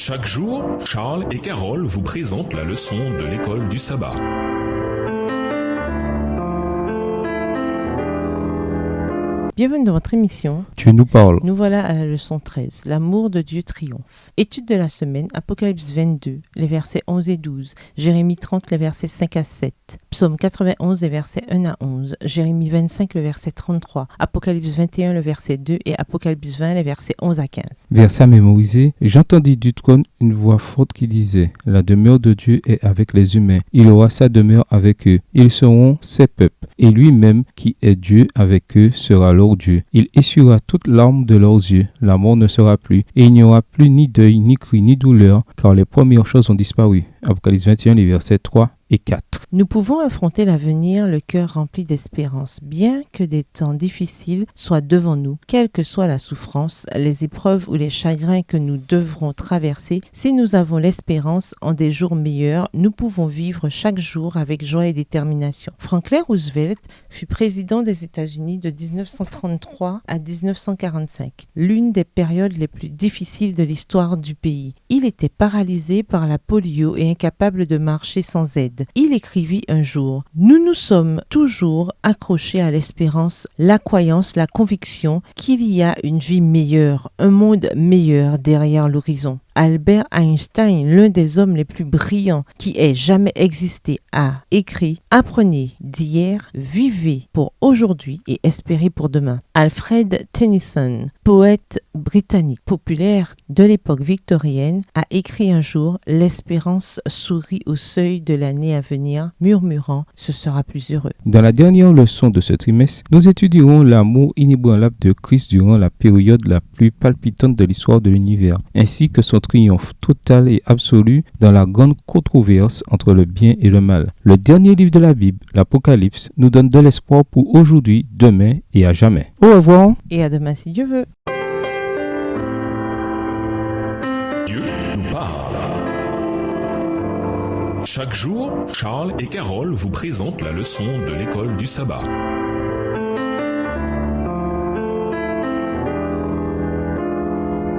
Chaque jour, Charles et Carole vous présentent la leçon de l'école du sabbat. Bienvenue dans votre émission. Dieu nous parle. Nous voilà à la leçon 13. L'amour de Dieu triomphe. Étude de la semaine, Apocalypse 22, les versets 11 et 12, Jérémie 30, les versets 5 à 7, Psaume 91, les versets 1 à 11, Jérémie 25, le verset 33, Apocalypse 21, le verset 2 et Apocalypse 20, les versets 11 à 15. Verset à mémoriser. J'entendis du trône une voix forte qui disait: La demeure de Dieu est avec les humains. Il aura sa demeure avec eux. Ils seront ses peuples. Et lui-même, qui est Dieu avec eux, sera leur Dieu. Il essuiera toute larme de leurs yeux. La mort ne sera plus. Et il n'y aura plus ni deuil, ni cri, ni douleur, car les premières choses ont disparu. Apocalypse 21, les versets 3 et 4. Nous pouvons affronter l'avenir le cœur rempli d'espérance, bien que des temps difficiles soient devant nous, quelle que soit la souffrance, les épreuves ou les chagrins que nous devrons traverser. Si nous avons l'espérance en des jours meilleurs, nous pouvons vivre chaque jour avec joie et détermination. Franklin Roosevelt fut président des États-Unis de 1933 à 1945, l'une des périodes les plus difficiles de l'histoire du pays. Il était paralysé par la polio et incapable de marcher sans aide. Il écrivit un jour: « Nous nous sommes toujours accrochés à l'espérance, la croyance, la conviction qu'il y a une vie meilleure, un monde meilleur derrière l'horizon. » Albert Einstein, l'un des hommes les plus brillants qui ait jamais existé, a écrit: « Apprenez d'hier, vivez pour aujourd'hui et espérez pour demain. » Alfred Tennyson, poète britannique populaire de l'époque victorienne, a écrit un jour: « L'espérance sourit au seuil de l'année à venir, murmurant: ce sera plus heureux. » Dans la dernière leçon de ce trimestre, nous étudierons l'amour inébranlable de Christ durant la période la plus palpitante de l'histoire de l'univers, ainsi que son triomphe total et absolu dans la grande controverse entre le bien et le mal. Le dernier livre de la Bible, l'Apocalypse, nous donne de l'espoir pour aujourd'hui, demain et à jamais. Au revoir. Et à demain si Dieu veut. Dieu nous parle. Chaque jour, Charles et Carole vous présentent la leçon de l'école du sabbat.